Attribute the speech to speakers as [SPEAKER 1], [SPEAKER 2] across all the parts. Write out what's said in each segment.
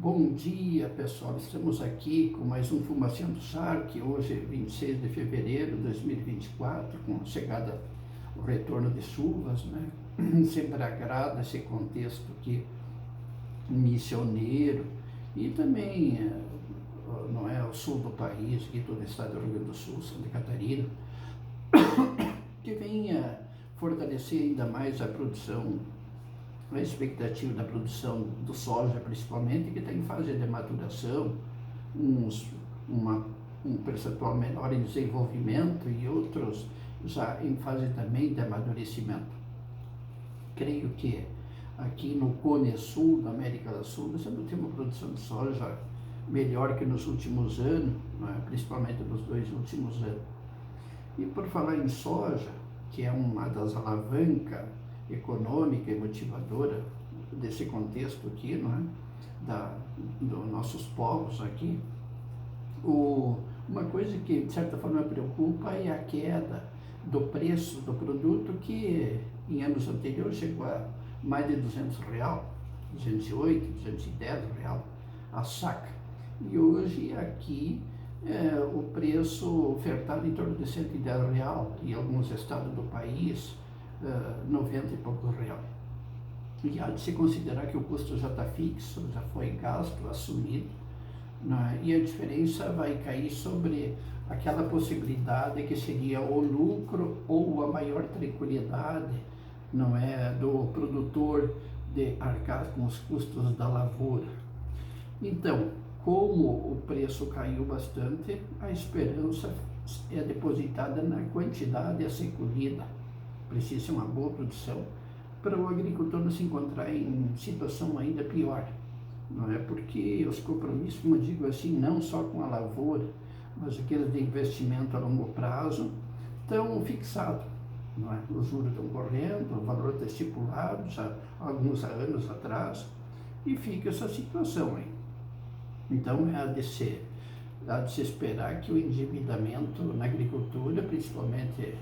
[SPEAKER 1] Bom dia, pessoal. Estamos aqui com mais um Fumaciando Shark. Hoje é 26 de fevereiro de 2024, com a chegada, o retorno de chuvas, né? Sempre agrada esse contexto aqui missioneiro e também, não é, o sul do país, aqui todo o estado do Rio Grande do Sul, Santa Catarina, que venha fortalecer ainda mais a produção, a expectativa da produção do soja, principalmente, que está em fase de maturação, um percentual menor em desenvolvimento e outros já em fase também de amadurecimento. Creio que aqui no Cone Sul, da América do Sul, nós temos uma produção de soja melhor que nos últimos anos, né? Principalmente nos 2 últimos anos. E por falar em soja, que é uma das alavancas econômica e motivadora desse contexto aqui, não é? Dos nossos povos aqui, uma coisa que de certa forma preocupa é a queda do preço do produto, que em anos anteriores chegou a mais de R$200, 208, 210 real a saca, e hoje aqui o preço ofertado em torno de R$110, em alguns estados do país 90 e pouco real. E há de se considerar que o custo já está fixo, já foi gasto, assumido, né? E a diferença vai cair sobre aquela possibilidade que seria o lucro ou a maior tranquilidade, não é, do produtor de arcar com os custos da lavoura. Então, como o preço caiu bastante, a esperança é depositada na quantidade a ser colhida. Precisa ser uma boa produção para o agricultor não se encontrar em situação ainda pior, não é? Porque os compromissos, como eu digo assim, não só com a lavoura, mas aqueles de investimento a longo prazo, estão fixados, não é? Os juros estão correndo, o valor está estipulado já há alguns anos atrás, e fica essa situação aí. Então há de se esperar que o endividamento na agricultura, principalmente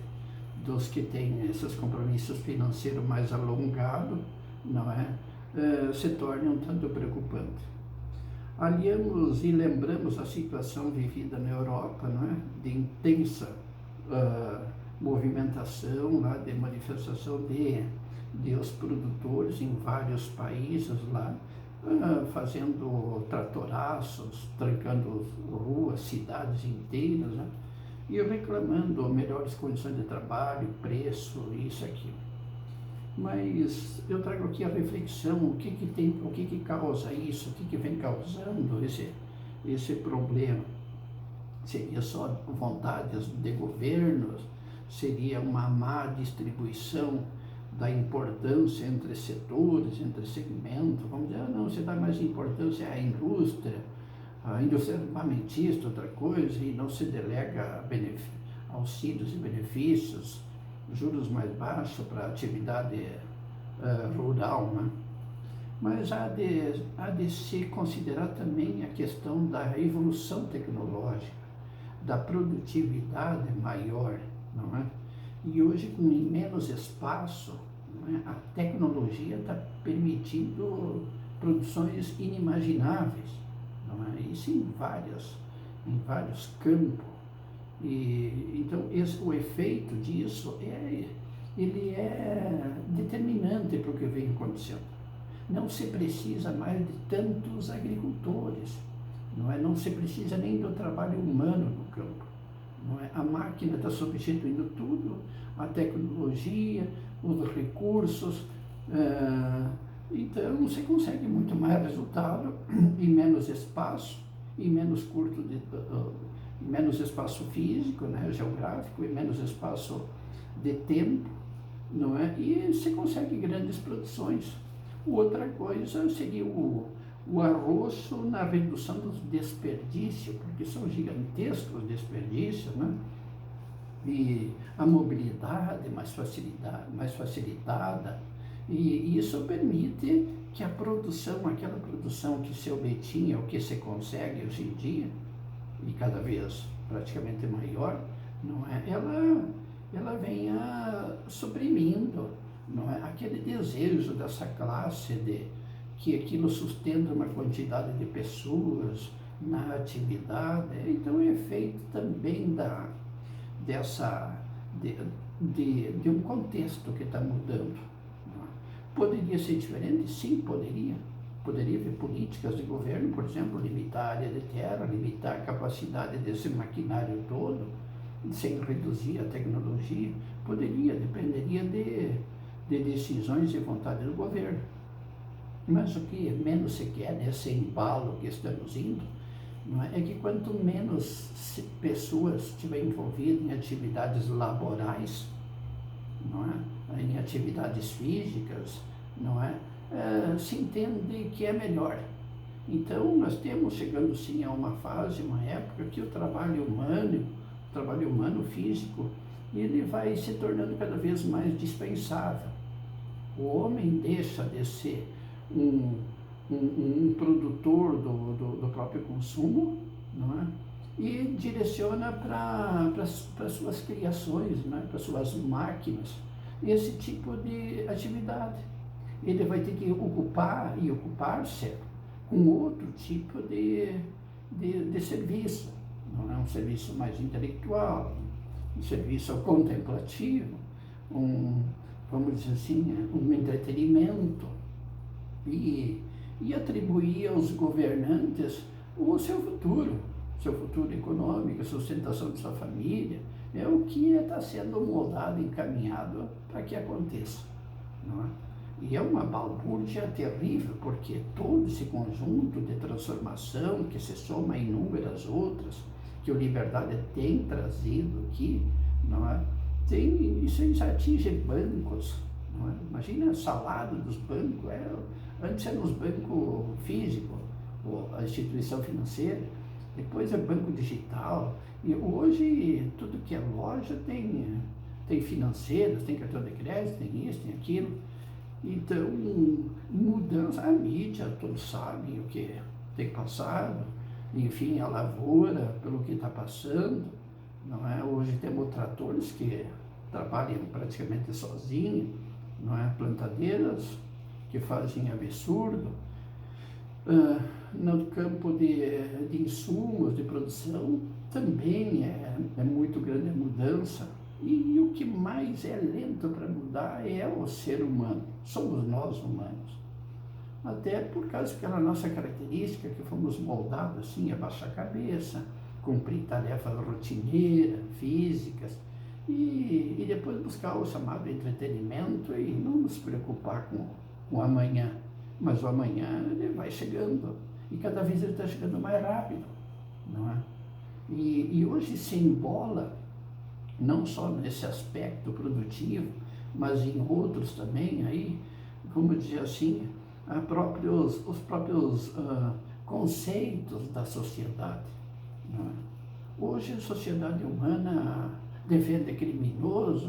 [SPEAKER 1] dos que têm esses compromissos financeiros mais alongados, não é, se torne um tanto preocupante. Aliamos e lembramos a situação vivida na Europa, não é, de intensa movimentação lá, de manifestação de os produtores em vários países lá, fazendo tratoraços, trancando ruas, cidades inteiras, né? E reclamando melhores condições de trabalho, preço, isso, aquilo. Mas eu trago aqui a reflexão, o que causa isso, o que vem causando esse problema. Seria só vontades de governos? Seria uma má distribuição da importância entre setores, entre segmentos? Vamos dizer, não, se dá mais importância à indústria armamentista, outra coisa, e não se delega auxílios e benefícios, juros mais baixos para a atividade rural, né? Mas há de se considerar também a questão da evolução tecnológica, da produtividade maior, não é? E hoje, com menos espaço, não é? A tecnologia está permitindo produções inimagináveis, não é? Isso em vários campos. E então o efeito disso ele é determinante para o que vem acontecendo. Não se precisa mais de tantos agricultores, não é? Não se precisa nem do trabalho humano no campo, não é? A máquina está substituindo tudo, a tecnologia, os recursos, então você consegue muito mais resultado em menos espaço, em menos menos espaço físico, né, geográfico, e menos espaço de tempo, não é? E você consegue grandes produções. Outra coisa seria o arroço na redução dos desperdícios, porque são gigantescos desperdícios, né? E a mobilidade mais facilitada, e isso permite que a produção, aquela produção que se obtinha, o que se consegue hoje em dia, e cada vez praticamente maior, não é? Ela venha suprimindo, não é? Aquele desejo dessa classe que aquilo sustenta uma quantidade de pessoas na atividade. Então é feito também dessa, de um contexto que está mudando. Poderia ser diferente? Sim, poderia. Poderia haver políticas de governo, por exemplo, limitar a área de terra, limitar a capacidade desse maquinário todo, sem reduzir a tecnologia. Poderia, dependeria de decisões e vontade do governo. Mas o que menos se quer nesse embalo que estamos indo, não é que quanto menos pessoas estiverem envolvidas em atividades laborais, não é? Em atividades físicas, não é? Se entende que é melhor. Então nós temos chegando sim a uma fase, uma época que o trabalho humano físico, ele vai se tornando cada vez mais dispensável. O homem deixa de ser um produtor do próprio consumo, não é? E direciona para as suas criações, né? Para suas máquinas, esse tipo de atividade. Ele vai ter que ocupar-se com outro tipo de serviço, não é um serviço mais intelectual, um serviço contemplativo, vamos dizer assim, um entretenimento, e atribuir aos governantes o seu futuro econômico, a sustentação de sua família, é o que está sendo moldado, encaminhado para que aconteça, não é? E é uma balbúrdia terrível, porque todo esse conjunto de transformação que se soma a inúmeras outras que o Liberdade tem trazido aqui, não é? Isso atinge bancos, não é? Imagina o salário dos bancos, antes eram os bancos físicos, a instituição financeira, depois é banco digital, e hoje tudo que é loja tem financeiras, tem cartão de crédito, tem isso, tem aquilo. Então, mudança, a mídia, todos sabem o que tem passado, enfim, a lavoura, pelo que está passando, não é? Hoje temos tratores que trabalham praticamente sozinhos, não é? Plantadeiras que fazem absurdo. No campo de insumos, de produção, também é muito grande a mudança. E o que mais é lento para mudar é o ser humano, somos nós humanos. Até por causa daquela nossa característica que fomos moldados assim, abaixar a cabeça, cumprir tarefas rotineiras, físicas, e depois buscar o chamado entretenimento e não nos preocupar com o amanhã. Mas o amanhã ele vai chegando, e cada vez ele está chegando mais rápido, não é? E hoje se embola, não só nesse aspecto produtivo, mas em outros também, aí, como dizer assim, os próprios conceitos da sociedade, não é? Hoje a sociedade humana defende criminoso,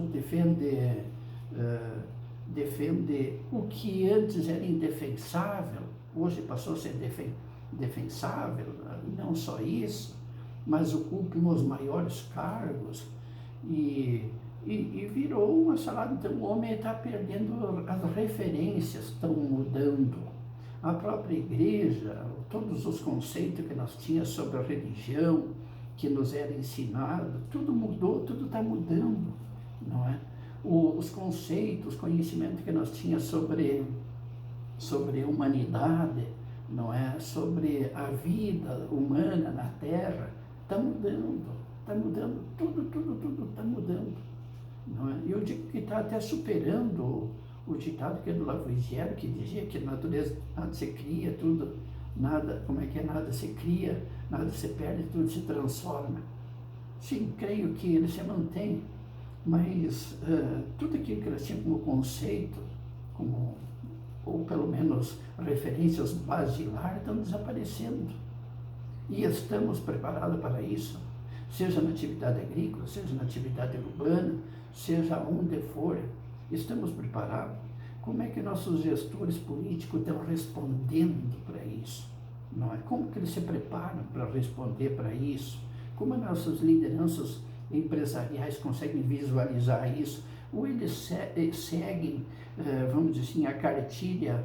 [SPEAKER 1] defende o que antes era indefensável, hoje passou a ser defensável. Não só isso, mas ocupam os maiores cargos, e virou uma salada. Então o homem está perdendo, as referências estão mudando, a própria igreja, todos os conceitos que nós tínhamos sobre a religião, que nos era ensinado, tudo mudou, tudo está mudando, não é? Os conceitos, conhecimento que nós tínhamos sobre a humanidade, não é? Sobre a vida humana na Terra, está mudando, tudo está mudando, não é? Eu digo que está até superando o ditado que é do Lavoisier, que dizia que a natureza nada se cria, tudo, nada, nada se cria, nada se perde, tudo se transforma. Sim, creio que ele se mantém, mas tudo aquilo que eles tinham como conceito, ou pelo menos referências basilares, estão desaparecendo. E estamos preparados para isso, seja na atividade agrícola, seja na atividade urbana, seja onde for, estamos preparados. Como é que nossos gestores políticos estão respondendo para isso? Não é? Como que eles se preparam para responder para isso? Como as nossas lideranças empresariais conseguem visualizar isso? Ou eles seguem, vamos dizer assim, a cartilha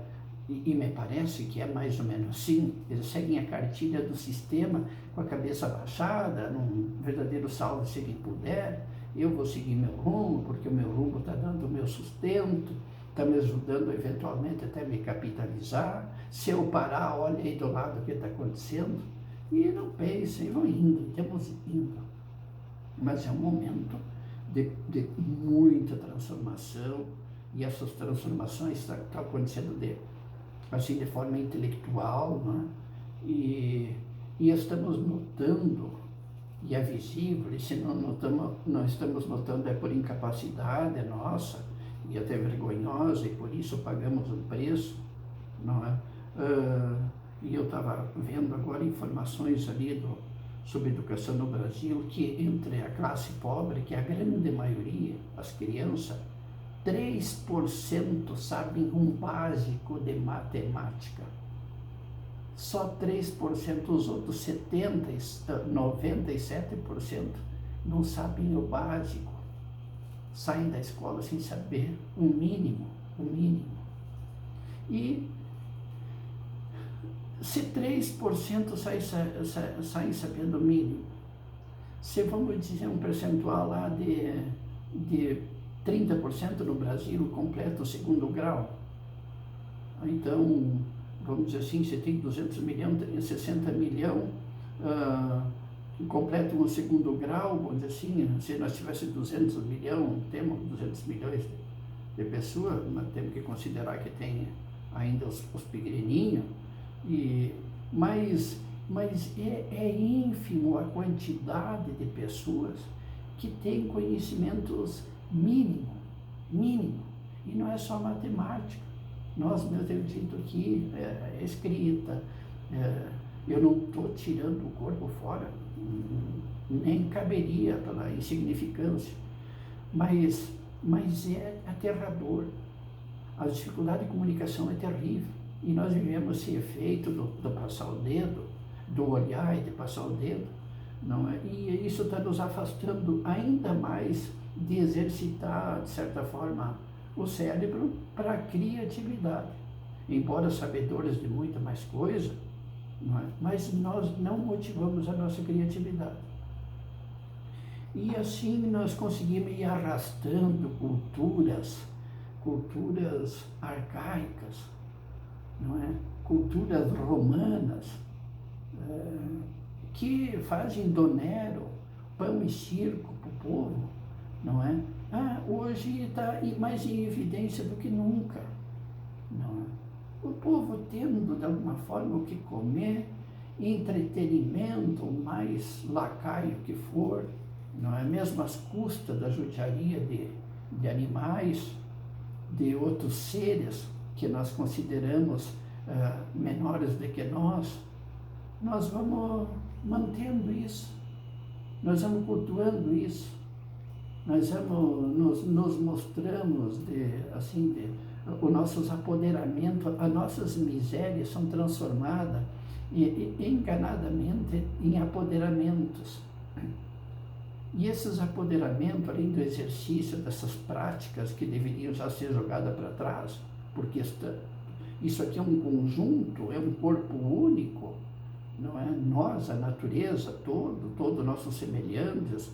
[SPEAKER 1] e me parece que é mais ou menos assim. Eles seguem a cartilha do sistema com a cabeça baixada, num verdadeiro salve-se quem puder. Eu vou seguir meu rumo, porque o meu rumo está dando o meu sustento, está me ajudando eventualmente até me capitalizar. Se eu parar, olha aí do lado o que está acontecendo. E não pensem, vão indo, temos indo. Mas é um momento de muita transformação, e essas transformações estão acontecendo assim, de forma intelectual, né? E estamos notando, e é visível, e se não estamos notando é por incapacidade nossa, e até vergonhosa, e por isso pagamos um preço, não é? E eu estava vendo agora informações ali sobre educação no Brasil, que entre a classe pobre, que é a grande maioria, as crianças, 3% sabem um básico de matemática. Só 3%, os outros 97% não sabem o básico. Saem da escola sem saber o mínimo. E se 3% saem sabendo o mínimo, se vamos dizer um percentual lá de 30% no Brasil completa o segundo grau, então, vamos dizer assim, você tem 200 milhões, tem 60 milhões, completam o segundo grau, vamos dizer assim, se nós tivéssemos 200 milhões, temos 200 milhões de pessoas, mas temos que considerar que tem ainda os pequenininhos, mas é ínfimo a quantidade de pessoas que têm conhecimentos mínimo, e não é só matemática. Nós mesmo temos dito aqui, escrita, eu não estou tirando o corpo fora, nem caberia pela insignificância, mas é aterrador. A dificuldade de comunicação é terrível, e nós vivemos esse efeito do passar o dedo, do olhar e de passar o dedo, não é? E isso está nos afastando ainda mais de exercitar, de certa forma, o cérebro para a criatividade. Embora sabedores de muita mais coisa, não é? Mas nós não motivamos a nossa criatividade. E assim nós conseguimos ir arrastando culturas arcaicas, não é? Culturas romanas, que fazem do Nero pão e circo para o povo, não é? Hoje está mais em evidência do que nunca, não é? O povo tendo de alguma forma o que comer, entretenimento, mais lacaio que for, não é? Mesmo às custas da judiaria de animais, de outros seres que nós consideramos menores do que nós vamos mantendo isso, nós vamos cultuando isso, nós vamos, nos mostramos os nossos apoderamentos, as nossas misérias são transformadas enganadamente em apoderamentos. E esses apoderamentos, além do exercício dessas práticas que deveriam já ser jogadas para trás, porque isso aqui é um conjunto, é um corpo único, não é? Nós, a natureza, todos nossos semelhantes,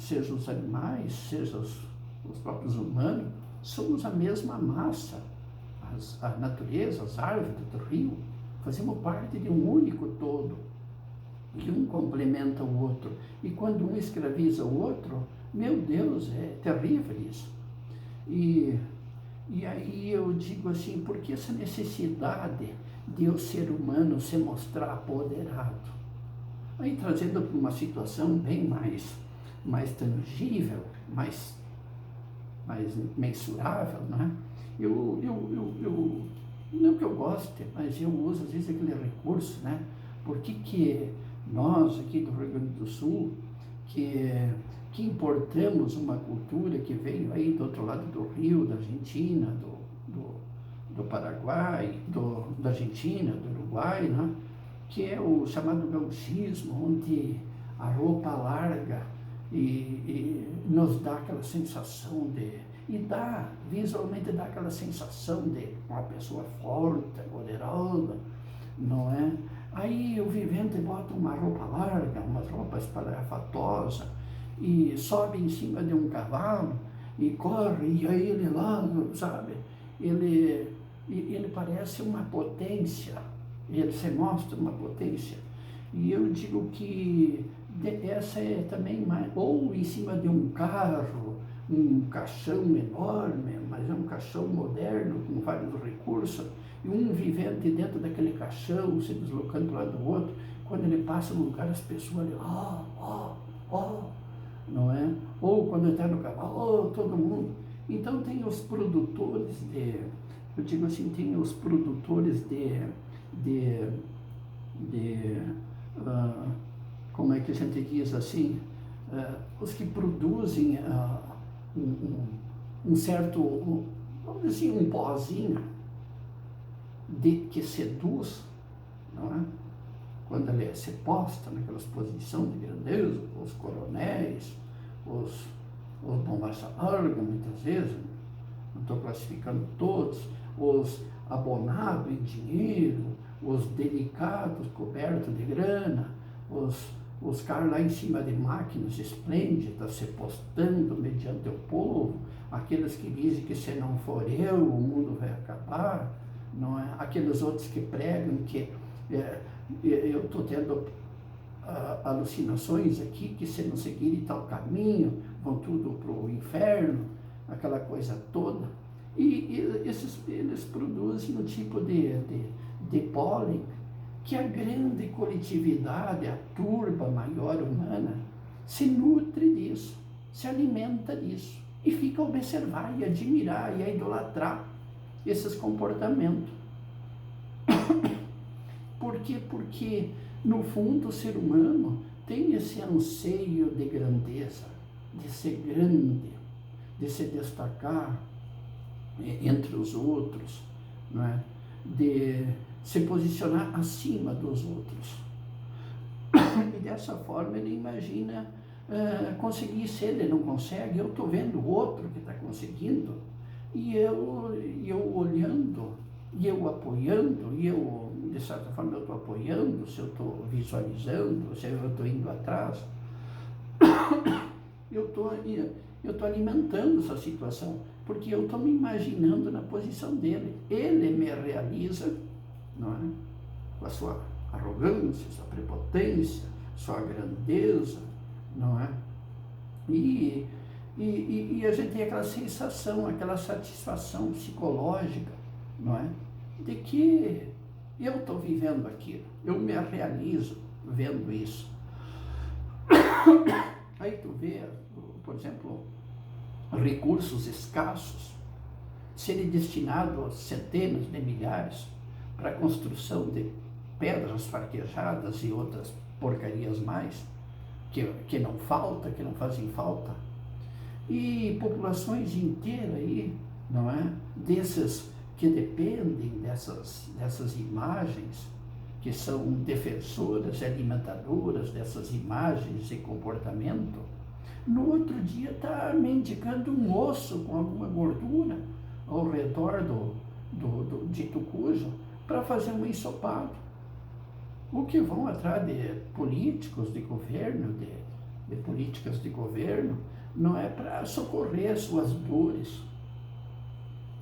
[SPEAKER 1] seja os animais, seja os próprios humanos, somos a mesma massa. A natureza, as árvores do rio, fazemos parte de um único todo, que um complementa o outro. E quando um escraviza o outro, meu Deus, é terrível isso. E aí eu digo assim, por que essa necessidade de o ser humano se mostrar apoderado? Aí trazendo para uma situação bem mais tangível, mais mensurável, né? Eu não que eu goste, mas eu uso às vezes aquele recurso, né? Por que nós aqui do Rio Grande do Sul, que importamos uma cultura que veio aí do outro lado do rio, da Argentina, do Paraguai, da Argentina, do Uruguai, né? Que é o chamado gauchismo, onde a roupa larga e nos dá aquela sensação e dá, visualmente dá aquela sensação de uma pessoa forte, poderosa, não é? Aí o vivente bota uma roupa larga, umas roupas espalhafatosas, e sobe em cima de um cavalo, e corre, e aí ele lá, sabe, ele parece uma potência, ele se mostra uma potência. E eu digo que essa é também mais, ou em cima de um carro, um caixão enorme, mas é um caixão moderno, com vários recursos, e um vivente dentro daquele caixão, se deslocando para um lado do outro. Quando ele passa no lugar, as pessoas ali, não é? Ou quando ele está no cavalo, todo mundo. Então tem os produtores eu digo assim, tem os produtores como é que a gente diz assim, os que produzem um certo, vamos dizer assim, um pozinho que seduz, não é? Quando ele se posta naquelas posições de grandeza, os coronéis, os bombas largas, muitas vezes, não estou classificando todos, os abonados em dinheiro, os delicados cobertos de grana, os caras lá em cima de máquinas esplêndidas se postando mediante o povo, aqueles que dizem que se não for eu, o mundo vai acabar, não é? Aqueles outros que pregam que eu estou tendo alucinações aqui, que se não seguirem tal caminho, vão tudo para o inferno, aquela coisa toda. E eles produzem um tipo de pólen que a grande coletividade, a turba maior humana, se nutre disso, se alimenta disso, e fica a observar, e admirar, e a idolatrar esses comportamentos. Por quê? Porque, no fundo, o ser humano tem esse anseio de grandeza, de ser grande, de se destacar entre os outros, não é? De se posicionar acima dos outros. E dessa forma ele imagina conseguir, se ele não consegue, eu estou vendo o outro que está conseguindo, e eu olhando, e eu apoiando, e eu, de certa forma, eu estou apoiando, se eu estou visualizando, se eu estou indo atrás, eu estou alimentando essa situação, porque eu estou me imaginando na posição dele. Ele me realiza, não é? Com a sua arrogância, sua prepotência, sua grandeza, não é? E a gente tem aquela sensação, aquela satisfação psicológica, não é? De que eu estou vivendo aquilo, eu me realizo vendo isso. Aí tu vê, por exemplo, recursos escassos serem destinados a centenas de milhares para a construção de pedras farquejadas e outras porcarias mais, que não falta, que não fazem falta, e populações inteiras aí, não é? Desses que dependem dessas imagens, que são defensoras e alimentadoras dessas imagens e comportamento, no outro dia está mendigando um osso com alguma gordura ao redor do dito cujo para fazer um ensopado. O que vão atrás de políticos de governo, de políticas de governo, não é para socorrer suas dores.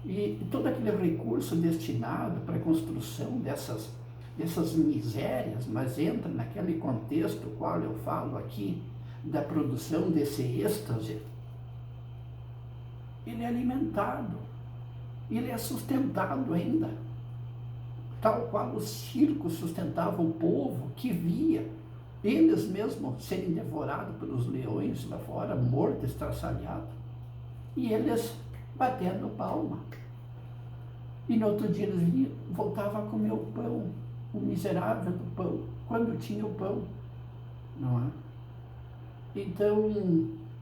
[SPEAKER 1] E todo aquele recurso destinado para a construção dessas misérias, mas entra naquele contexto qual eu falo aqui, da produção desse êxtase, ele é alimentado, ele é sustentado ainda, tal qual o circo sustentava o povo que via eles mesmos serem devorados pelos leões lá fora, morto, estraçalhado, e eles batendo palma. E no outro dia eles voltavam a comer o pão, o miserável do pão, quando tinha o pão, não é? Então,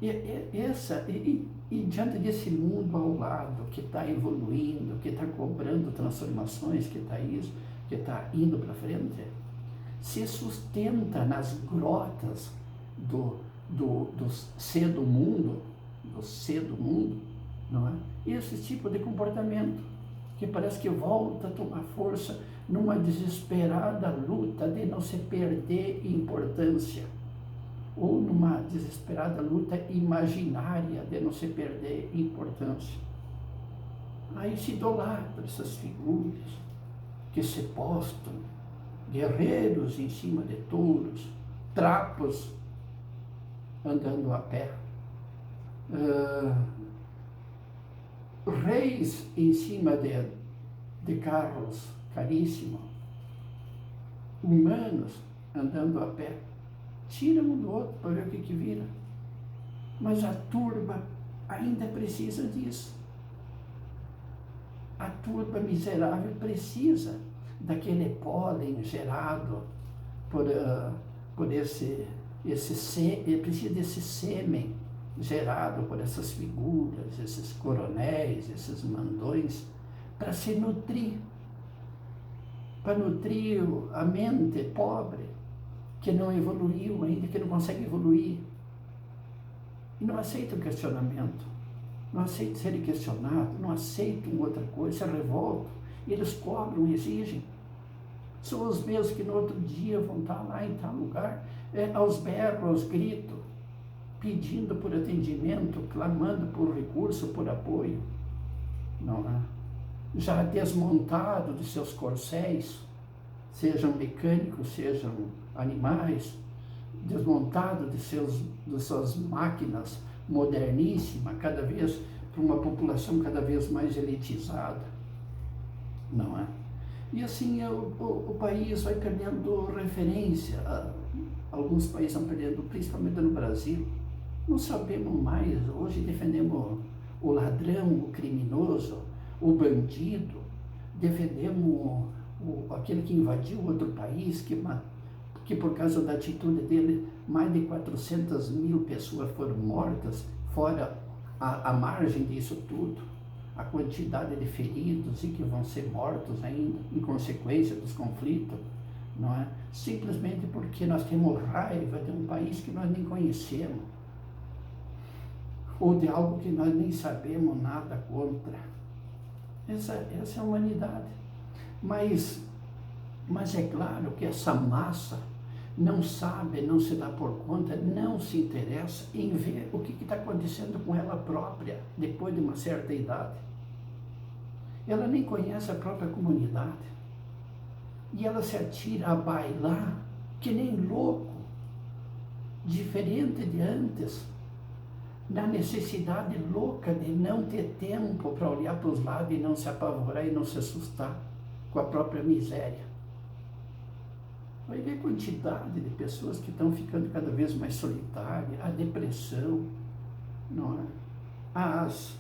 [SPEAKER 1] e diante desse mundo ao lado, que está evoluindo, que está cobrando transformações, que está isso, que está indo para frente, se sustenta nas grotas do ser do mundo, não é? Esse tipo de comportamento que parece que volta a tomar força numa desesperada luta de não se perder importância, ou numa desesperada luta imaginária de não se perder importância. Aí se idolatra essas figuras que se postam, guerreiros em cima de touros, trapos andando a pé, reis em cima de carros caríssimos, humanos andando a pé. Tira um do outro para ver o que vira. Mas a turba ainda precisa disso. A turba miserável precisa daquele pólen gerado por esse precisa desse sêmen gerado por essas figuras, esses coronéis, esses mandões, para se nutrir, para nutrir a mente pobre, que não evoluiu ainda, que não consegue evoluir, e não aceita o questionamento, não aceita ser questionado, não aceitam outra coisa, se revoltam, eles cobram, exigem. São os mesmos que no outro dia vão estar lá em tal lugar, aos berros, aos gritos, pedindo por atendimento, clamando por recurso, por apoio, não é? Já desmontado de seus corcéis, sejam mecânicos, sejam animais, desmontado de suas máquinas moderníssimas, cada vez para uma população cada vez mais elitizada, não é? E assim o país vai perdendo referência, alguns países estão perdendo, principalmente no Brasil. Não sabemos mais, hoje defendemos o ladrão, o criminoso, o bandido, defendemos aquele que invadiu outro país, que por causa da atitude dele, mais de 400 mil pessoas foram mortas, fora a margem disso tudo, a quantidade de feridos e que vão ser mortos ainda, em consequência dos conflitos, não é? Simplesmente porque nós temos raiva de um país que nós nem conhecemos, ou de algo que nós nem sabemos nada contra. Essa é a humanidade. Mas é claro que essa massa não sabe, não se dá por conta, não se interessa em ver o que está acontecendo com ela própria depois de uma certa idade. Ela nem conhece a própria comunidade. E ela se atira a bailar que nem louco, diferente de antes, na necessidade louca de não ter tempo para olhar para os lados e não se apavorar e não se assustar com a própria miséria. Vai ver a quantidade de pessoas que estão ficando cada vez mais solitárias, a depressão, não é? As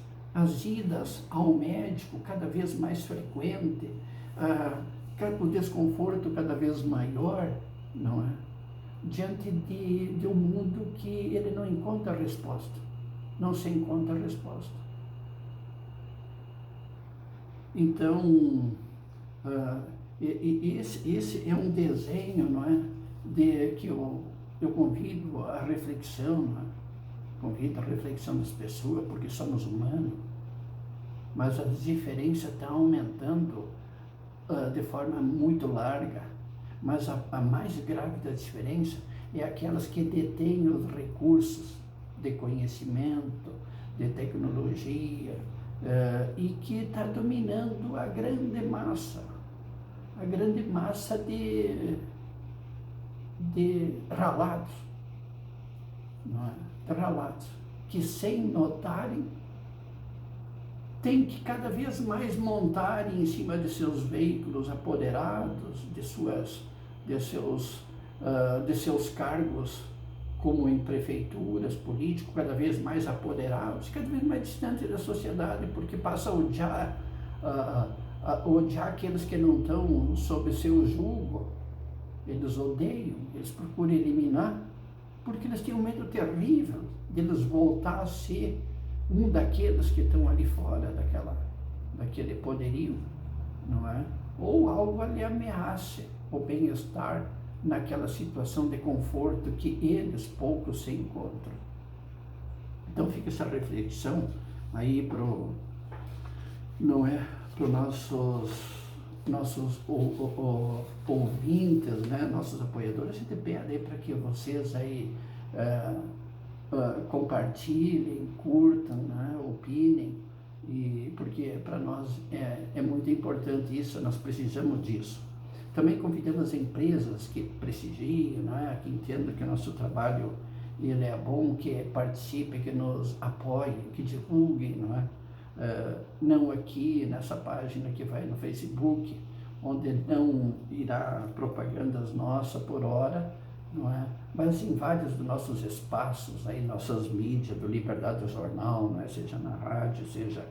[SPEAKER 1] idas ao médico cada vez mais frequente, o desconforto cada vez maior, não é? Diante de um mundo que ele não encontra resposta, não se encontra resposta. Então, esse é um desenho, não é? Que eu convido à reflexão, não é? Convido à reflexão das pessoas, porque somos humanos, mas as diferenças estão aumentando de forma muito larga. Mas a mais grave da diferença é aquelas que detêm os recursos de conhecimento, de tecnologia, e que está dominando a grande massa de ralados, não é? Ralados, que sem notarem, tem que cada vez mais montar em cima de seus veículos apoderados, de seus cargos, como em prefeituras, políticos, cada vez mais apoderados, cada vez mais distantes da sociedade, porque passa a odiar aqueles que não estão sob seu jugo. Eles odeiam, eles procuram eliminar, porque eles têm um medo terrível de eles voltar a ser um daqueles que estão ali fora daquele poderio, não é? Ou algo lhe ameace o bem-estar naquela situação de conforto que eles poucos se encontram. Então fica essa reflexão aí não é, para os nossos ouvintes, né, nossos apoiadores, a gente pede para que vocês aí compartilhem, curtam, né, opinem, porque para nós é muito importante isso, nós precisamos disso. Também convidamos as empresas que prestigiam, né, que entendam que o nosso trabalho ele é bom, que participem, que nos apoiem, que divulguem, não é? Não aqui nessa página que vai no Facebook, onde não irá propagandas nossas por hora, não é? Mas em vários dos nossos espaços, aí, nossas mídias, do Liberdade do Jornal, não é? Seja na rádio, seja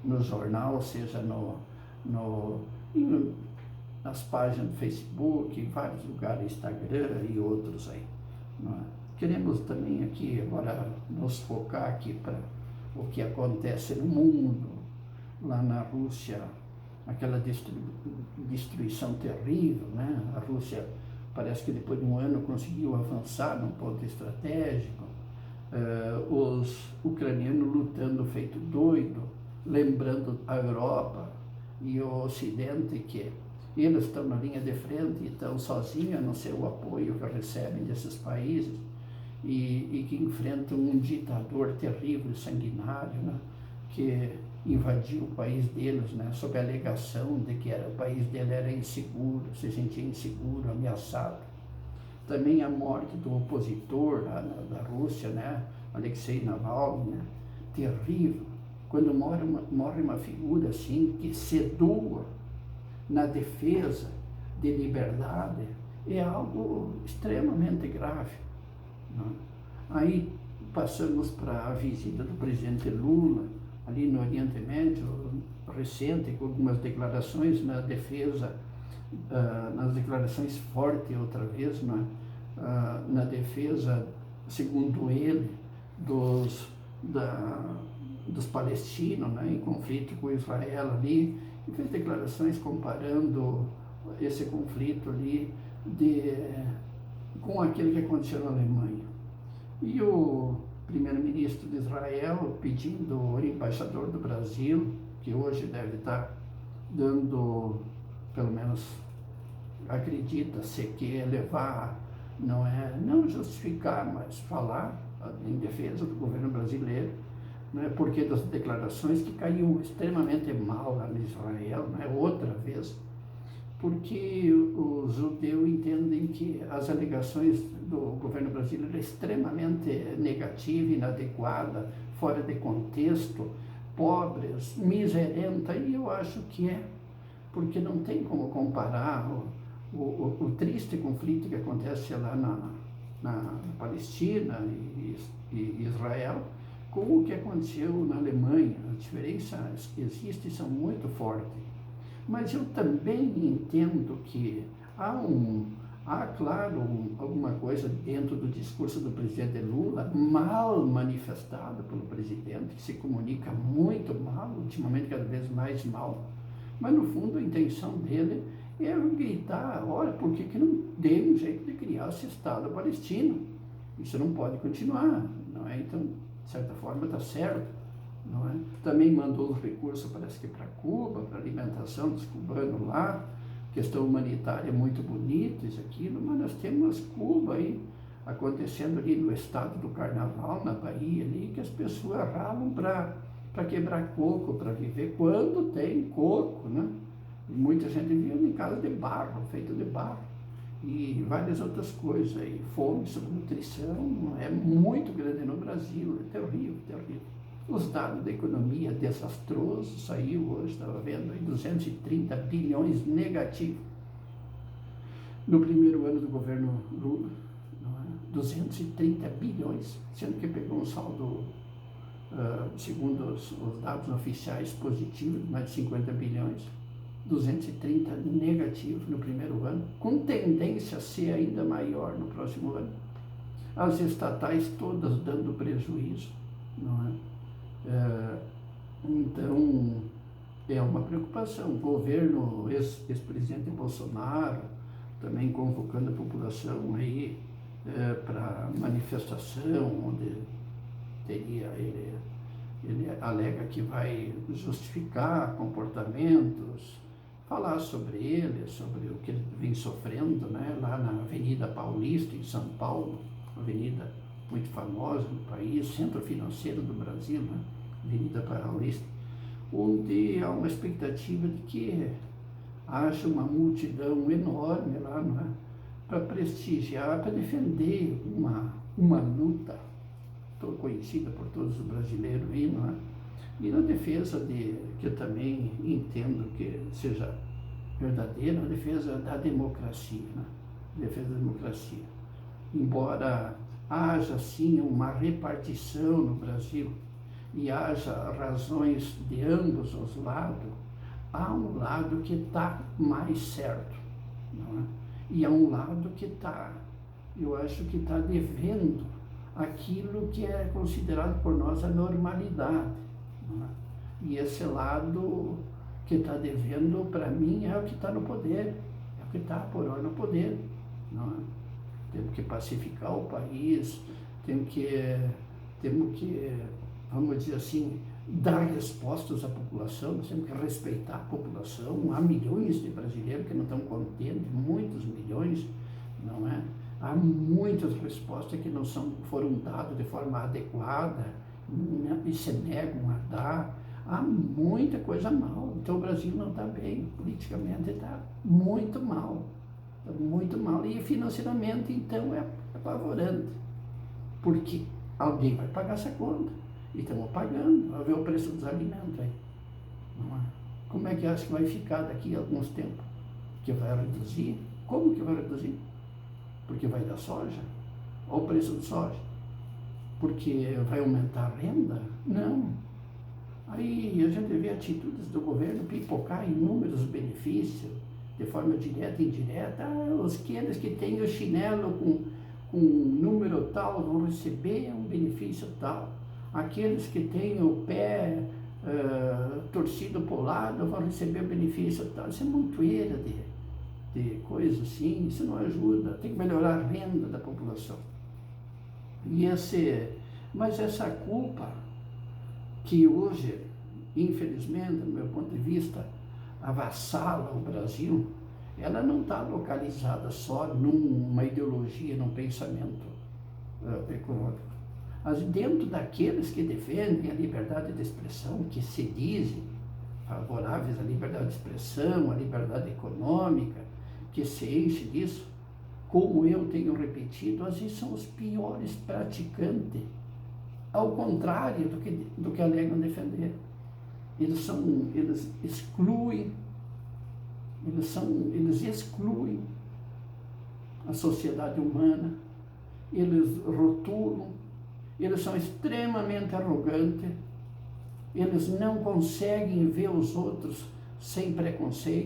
[SPEAKER 1] no jornal, seja nas páginas do Facebook, em vários lugares, Instagram e outros aí, não é? Queremos também aqui agora nos focar aqui para o que acontece no mundo, lá na Rússia, aquela destruição terrível, né? A Rússia parece que depois de um ano conseguiu avançar num ponto estratégico, os ucranianos lutando feito doido, lembrando a Europa e o Ocidente que eles estão na linha de frente e estão sozinhos, a não ser o apoio que recebem desses países, e que enfrentam um ditador terrível, sanguinário, né, que invadiu o país deles, né, sob a alegação de que o país dele era inseguro, se sentia inseguro, ameaçado. Também a morte do opositor lá da Rússia, né, Alexei Navalny, né, terrível. Quando morre uma figura assim que se doa na defesa de liberdade, é algo extremamente grave. Aí passamos para a visita do presidente Lula, ali no Oriente Médio, recente, com algumas declarações na defesa, nas declarações fortes outra vez, na defesa, segundo ele, dos palestinos, né, em conflito com Israel ali, e fez declarações comparando esse conflito ali com aquele que aconteceu na Alemanha. E o primeiro-ministro de Israel pedindo ao embaixador do Brasil, que hoje deve estar dando, pelo menos acredita-se que levar, não justificar, mas falar em defesa do governo brasileiro, né, porque das declarações que caiu extremamente mal lá em Israel, né, outra vez, porque os judeus entendem que as alegações do governo brasileiro é extremamente negativa, inadequada, fora de contexto, pobres, miserenta, e eu acho que porque não tem como comparar o triste conflito que acontece lá na Palestina e Israel com o que aconteceu na Alemanha. As diferenças que existem são muito fortes. Mas eu também entendo que há claro, alguma coisa dentro do discurso do presidente Lula, mal manifestado pelo presidente, que se comunica muito mal, ultimamente cada vez mais mal. Mas, no fundo, a intenção dele é gritar, olha, por que não deu um jeito de criar esse Estado palestino? Isso não pode continuar, não é? Então, de certa forma, está certo. Não é? Também mandou os recursos, parece que para Cuba, para alimentação dos cubanos lá, questão humanitária muito bonita, isso, aquilo, mas nós temos Cuba aí, acontecendo ali no estado do Carnaval, na Bahia ali, que as pessoas ralam para quebrar coco, para viver, quando tem coco, né? E muita gente vive em casa de barro, feito de barro, e várias outras coisas aí, fome, subnutrição, é muito grande no Brasil, é terrível, terrível. Os dados da economia desastrosos, saiu hoje, estava vendo aí, 230 bilhões negativo. No primeiro ano do governo Lula, 230 bilhões, sendo que pegou um saldo, segundo os dados oficiais, positivo, mais de 50 bilhões, 230 negativo no primeiro ano, com tendência a ser ainda maior no próximo ano. As estatais todas dando prejuízo, não é? Então, é uma preocupação. O governo, ex-presidente Bolsonaro, também convocando a população aí para manifestação, onde teria ele Ele alega que vai justificar comportamentos, falar sobre ele, sobre o que ele vem sofrendo, né, lá na Avenida Paulista, em São Paulo, avenida muito famosa no país, centro financeiro do Brasil, né, Avenida Paulista, onde há uma expectativa de que haja uma multidão enorme lá, né, para prestigiar, para defender uma luta conhecida por todos os brasileiros, não é? E na defesa que eu também entendo que seja verdadeira, a defesa da democracia, né? Defesa da democracia. Embora haja sim uma repartição no Brasil e haja razões de ambos os lados, há um lado que está mais certo, não é? E há um lado que está, eu acho que está devendo aquilo que é considerado por nós a normalidade, não é? E esse lado que está devendo, para mim, é o que está no poder, é o que está por hora no poder, não é? Temos que pacificar o país, temos que, vamos dizer assim, dar respostas à população, nós temos que respeitar a população. Há milhões de brasileiros que não estão contentes, muitos milhões, não é? Há muitas respostas que não foram dadas de forma adequada, né, e se negam a dar. Há muita coisa mal. Então o Brasil não está bem, politicamente está muito mal. Está muito mal. E financeiramente, então, é apavorante. Porque alguém vai pagar essa conta. E estamos pagando. Vai ver o preço dos alimentos aí. Não é? Como é que acha que vai ficar daqui a alguns tempos? Que vai reduzir? Como que vai reduzir? Porque vai dar soja? Olha o preço de soja. Porque vai aumentar a renda? Não. Aí a gente vê atitudes do governo pipocar inúmeros benefícios, de forma direta e indireta. Aqueles que têm o chinelo com número tal vão receber um benefício tal. Aqueles que têm o pé torcido para o lado vão receber benefício tal. Isso é montoeira de coisas assim, isso não ajuda. Tem que melhorar a renda da população. Mas essa culpa que hoje, infelizmente, do meu ponto de vista, avassala o Brasil, ela não está localizada só numa ideologia, num pensamento econômico. Mas dentro daqueles que defendem a liberdade de expressão, que se dizem favoráveis à liberdade de expressão, à liberdade econômica, que se enche disso, como eu tenho repetido, às vezes são os piores praticantes, ao contrário do que alegam defender. Eles excluem a sociedade humana, eles rotulam, eles são extremamente arrogantes, eles não conseguem ver os outros sem preconceito.